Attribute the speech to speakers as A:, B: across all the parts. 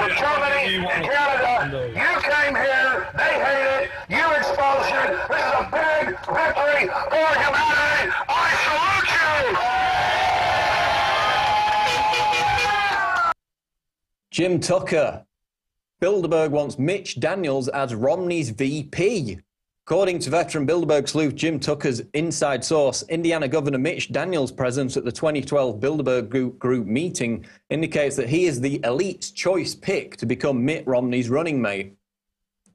A: with Germany and Canada. You came here, they hate it, you exposed it. This is a big victory for humanity. I salute you!
B: Jim Tucker. Bilderberg wants Mitch Daniels as Romney's VP. According to veteran Bilderberg sleuth Jim Tucker's inside source, Indiana Governor Mitch Daniels' presence at the 2012 Bilderberg group meeting indicates that he is the elite's choice pick to become Mitt Romney's running mate.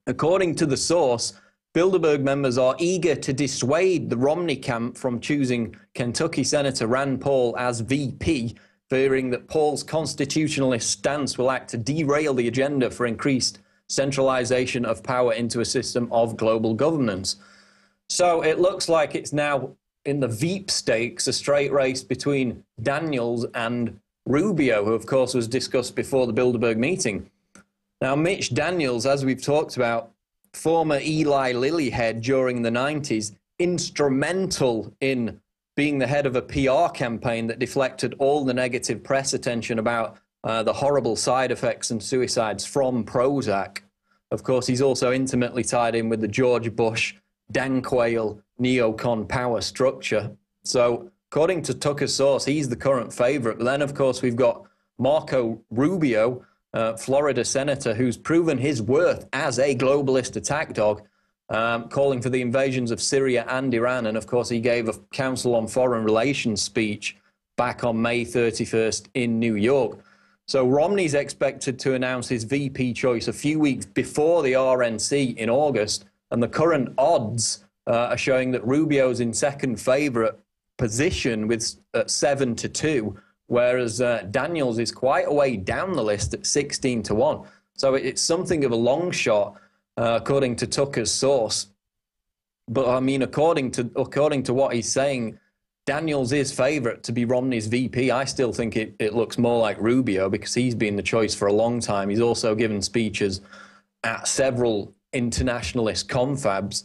B: According to the source, Bilderberg members are eager to dissuade the Romney camp from choosing Kentucky Senator Rand Paul as VP, fearing that Paul's constitutionalist stance will act to derail the agenda for increased centralization of power into a system of global governance. So it looks like it's now in the Veep stakes, a straight race between Daniels and Rubio, who of course was discussed before the Bilderberg meeting. Now, Mitch Daniels, as we've talked about, former Eli Lilly head during the 90s, instrumental in being the head of a PR campaign that deflected all the negative press attention about the horrible side effects and suicides from Prozac. Of course, he's also intimately tied in with the George Bush, Dan Quayle, neocon power structure. So, according to Tucker's source, he's the current favorite. But then, of course, we've got Marco Rubio, Florida senator, who's proven his worth as a globalist attack dog, calling for the invasions of Syria and Iran. And, of course, he gave a Council on Foreign Relations speech back on May 31st in New York. So Romney's expected to announce his VP choice a few weeks before the RNC in August, and the current odds are showing that Rubio's in second favorite position with 7-2, whereas Daniels is quite a way down the list at 16-1. So it's something of a long shot, according to Tucker's source. But I mean, according to what he's saying, Daniels is favorite to be Romney's VP. I still think it looks more like Rubio because he's been the choice for a long time. He's also given speeches at several internationalist confabs.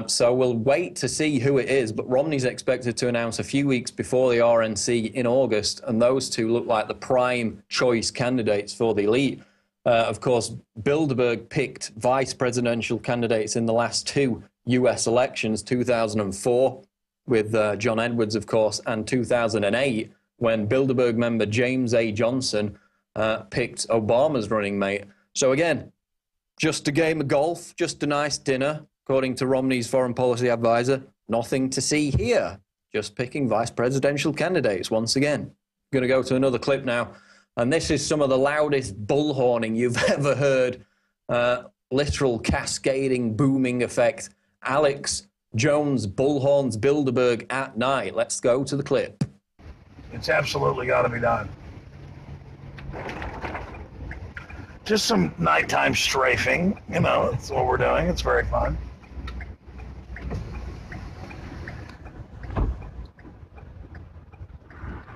B: So we'll wait to see who it is. But Romney's expected to announce a few weeks before the RNC in August. And those two look like the prime choice candidates for the elite. Of course, Bilderberg picked vice presidential candidates in the last two U.S. elections, 2004. With John Edwards, of course, and 2008, when Bilderberg member James A. Johnson picked Obama's running mate. So again, just a game of golf, just a nice dinner, according to Romney's foreign policy advisor. Nothing to see here, just picking vice presidential candidates once again. I'm going to go to another clip now, and this is some of the loudest bullhorning you've ever heard. Literal cascading, booming effect. Alex Jones bullhorns Bilderberg at night. Let's go to the clip.
A: It's absolutely got to be done. Just some nighttime strafing, you know, that's what we're doing. It's very fun.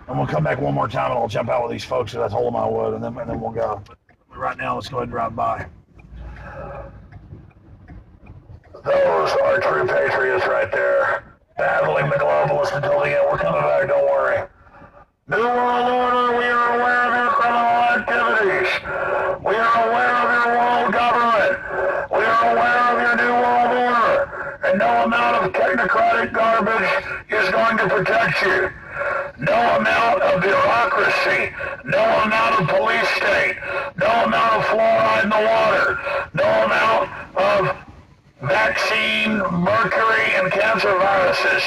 A: And we'll come back one more time and I'll jump out with these folks that I told them I would, and then we'll go. But right now, let's go ahead and drive by. Those are true patriots right there, battling the globalist until the end. We're coming back, don't worry. New World Order, we are aware of your criminal activities. We are aware of your world government. We are aware of your New World Order. And no amount of technocratic garbage is going to protect you. No amount of bureaucracy, no amount of police state, no amount of fluoride in the water, no amount of vaccine, mercury, and cancer viruses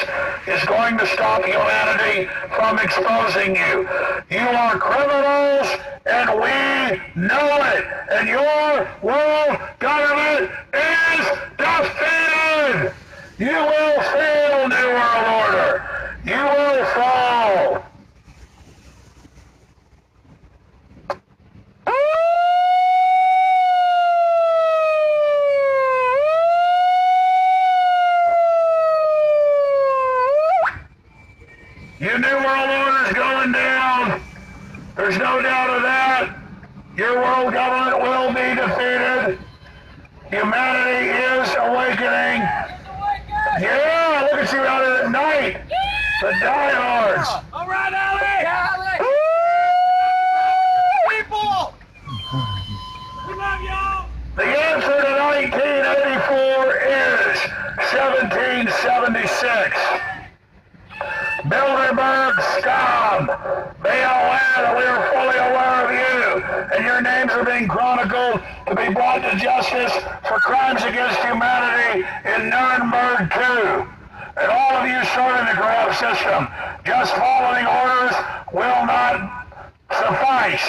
A: is going to stop humanity from exposing you. You are criminals, and we know it. And your world government is defeated. You will fail, New World Order. You will fall. Your New World Order is going down. There's no doubt of that. Your world government will be defeated. Humanity is awakening. Yeah, look at you out at night. The diehards. All right, Allie. People. 1776. Bilderberg scum, be aware that we are fully aware of you, and your names are being chronicled to be brought to justice for crimes against humanity in Nuremberg 2. And all of you serving the corrupt system, just following orders will not suffice.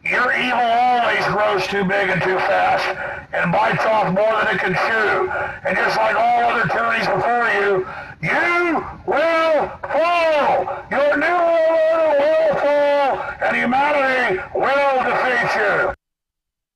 A: Your evil always grows too big and too fast and bites off more than it can chew. And just like all other tyrannies before you, you will fall. Your new order will fall, and humanity will defeat you.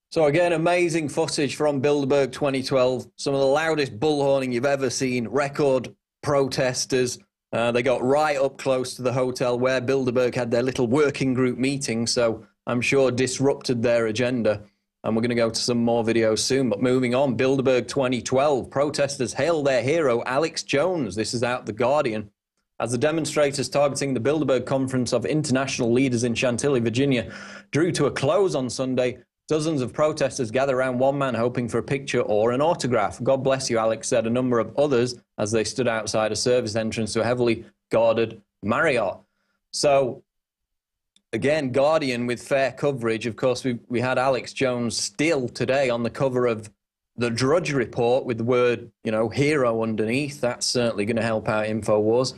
B: So again, amazing footage from Bilderberg 2012. Some of the loudest bullhorning you've ever seen. Record protesters. They got right up close to the hotel where Bilderberg had their little working group meeting, so I'm sure disrupted their agenda. And we're going to go to some more videos soon. But moving on, Bilderberg 2012. Protesters hail their hero, Alex Jones. This is out The Guardian. As the demonstrators targeting the Bilderberg Conference of International Leaders in Chantilly, Virginia, drew to a close on Sunday, dozens of protesters gathered around one man hoping for a picture or an autograph. God bless you, Alex, said a number of others as they stood outside a service entrance to a heavily guarded Marriott. So, again, Guardian with fair coverage. Of course, we had Alex Jones still today on the cover of the Drudge Report with the word, you know, hero underneath. That's certainly going to help out InfoWars.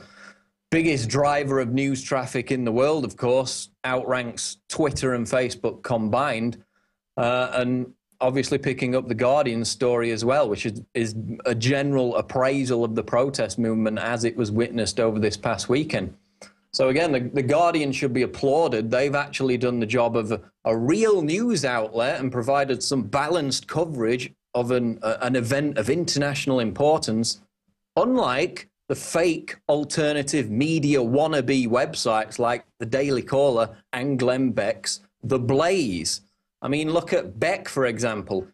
B: Biggest driver of news traffic in the world, of course, outranks Twitter and Facebook combined. And obviously picking up the Guardian story as well, which is a general appraisal of the protest movement as it was witnessed over this past weekend. So again, the Guardian should be applauded. They've actually done the job of a real news outlet and provided some balanced coverage of an event of international importance, unlike the fake alternative media wannabe websites like the Daily Caller and Glenn Beck's The Blaze. I mean, look at Beck, for example.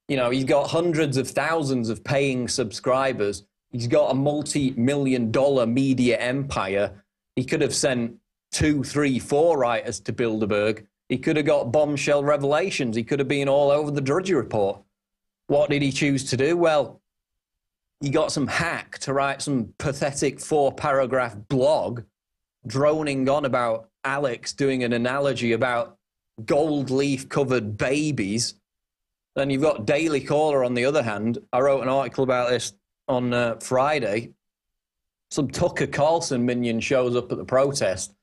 B: You know, he's got hundreds of thousands of paying subscribers. He's got a multi-million-dollar media empire. He could have sent 2, 3, 4 writers to Bilderberg. He could have got bombshell revelations. He could have been all over the Drudge Report. What did he choose to do? Well, he got some hack to write some pathetic 4-paragraph blog droning on about Alex doing an analogy about gold leaf covered babies. Then you've got Daily Caller on the other hand. I wrote an article about this on Friday. Some Tucker Carlson minion shows up at the protest.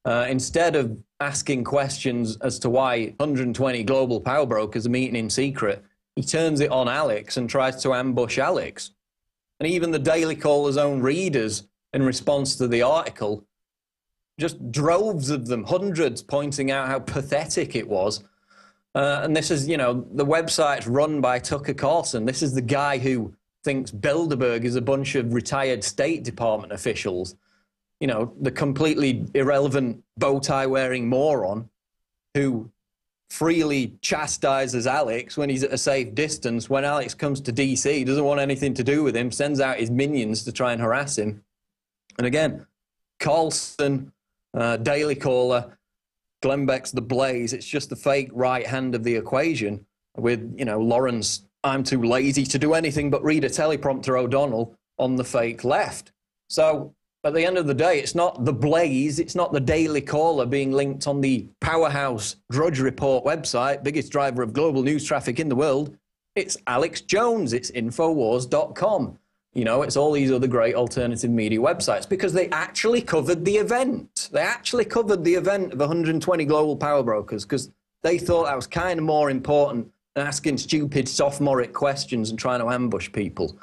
B: Instead of asking questions as to why 120 global power brokers are meeting in secret, he turns it on Alex and tries to ambush Alex. And even the Daily Caller's own readers, in response to the article, just droves of them, hundreds, pointing out how pathetic it was. And this is, you know, the website's run by Tucker Carlson. This is the guy who thinks Bilderberg is a bunch of retired State Department officials. You know, the completely irrelevant bow-tie-wearing moron who freely chastises Alex when he's at a safe distance. When Alex comes to DC, doesn't want anything to do with him, sends out his minions to try and harass him. And again, Carlson, Daily Caller, Glenn Beck's The Blaze, it's just the fake right hand of the equation with, you know, Lawrence, I'm too lazy to do anything but read a teleprompter O'Donnell on the fake left. So at the end of the day, it's not The Blaze, it's not the Daily Caller being linked on the powerhouse Drudge Report website, biggest driver of global news traffic in the world. It's Alex Jones, it's Infowars.com. You know, it's all these other great alternative media websites because they actually covered the event. They actually covered the event of 120 global power brokers because they thought that was kind of more important than asking stupid sophomoric questions and trying to ambush people.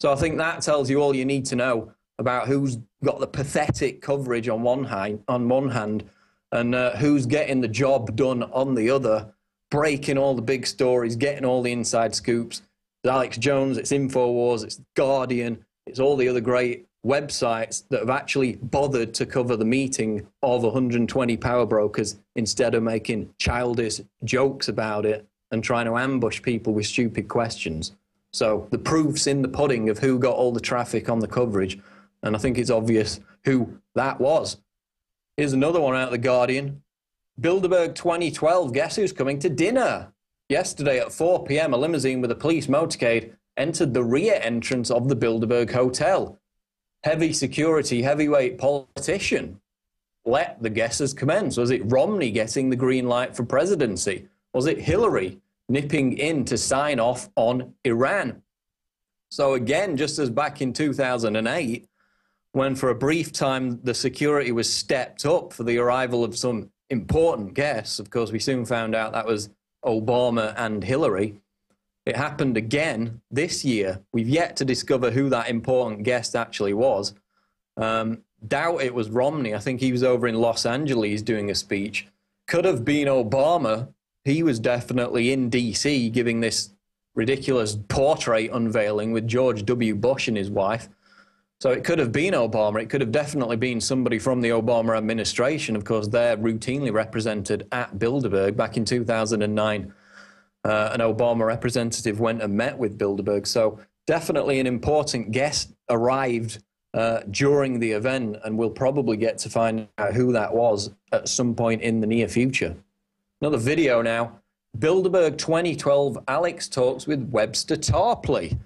B: So I think that tells you all you need to know about who's got the pathetic coverage on one hand and who's getting the job done on the other, breaking all the big stories, getting all the inside scoops. It's Alex Jones, it's InfoWars, it's Guardian, it's all the other great websites that have actually bothered to cover the meeting of 120 power brokers instead of making childish jokes about it and trying to ambush people with stupid questions. So the proof's in the pudding of who got all the traffic on the coverage, and I think it's obvious who that was. Here's another one out of The Guardian. Bilderberg 2012, guess who's coming to dinner? Yesterday at 4 p.m., a limousine with a police motorcade entered the rear entrance of the Bilderberg Hotel. Heavy security, heavyweight politician. Let the guesses commence. Was it Romney getting the green light for presidency? Was it Hillary nipping in to sign off on Iran? So again, just as back in 2008, when for a brief time the security was stepped up for the arrival of some important guests, of course we soon found out that was Obama and Hillary. It happened again this year. We've yet to discover who that important guest actually was. Doubt it was Romney. I think he was over in Los Angeles doing a speech. Could have been Obama. He was definitely in D.C. giving this ridiculous portrait unveiling with George W. Bush and his wife. So it could have been Obama. It could have definitely been somebody from the Obama administration. Of course, they're routinely represented at Bilderberg. Back in 2009, an Obama representative went and met with Bilderberg. So definitely an important guest arrived during the event, and we'll probably get to find out who that was at some point in the near future. Another video now. Bilderberg 2012, Alex talks with Webster Tarpley.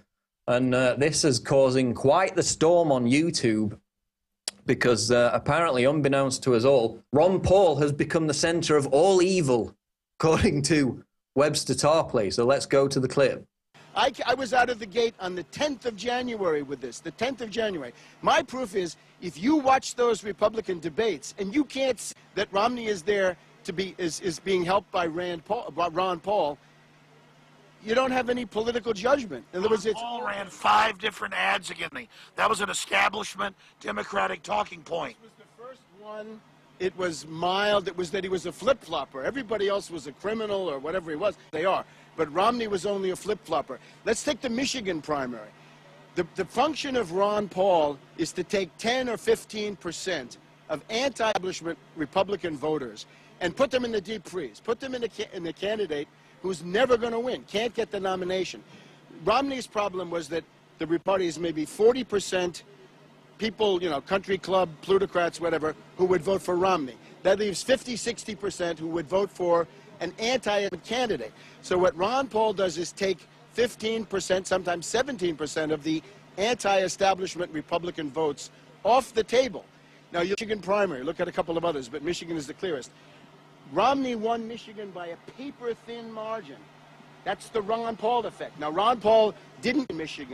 B: And this is causing quite the storm on YouTube because apparently, unbeknownst to us all, Ron Paul has become the center of all evil, according to Webster Tarpley. So let's go to the clip.
C: I was out of the gate on the 10th of January with this, the 10th of January. My proof is, if you watch those Republican debates and you can't see that Romney is there to be, is being helped by Ron Paul, you don't have any political judgment. In other words, it's
D: Paul ran 5 different ads against me. That was an establishment Democratic talking point.
C: This was the first one. It was mild. It was that he was a flip-flopper. Everybody else was a criminal or whatever he was. They are. But Romney was only a flip-flopper. Let's take the Michigan primary. The function of Ron Paul is to take 10 or 15% of anti-establishment Republican voters and put them in the deep freeze. Put them in the candidate who's never going to win, can't get the nomination. Romney's problem was that the party is maybe 40% people, you know, country club, plutocrats, whatever, who would vote for Romney. That leaves 50, 60% who would vote for an anti-candidate. So what Ron Paul does is take 15%, sometimes 17% of the anti-establishment Republican votes off the table. Now, Michigan primary, look at a couple of others, but Michigan is the clearest. Romney won Michigan by a paper-thin margin. That's the Ron Paul effect. Now, Ron Paul didn't win Michigan.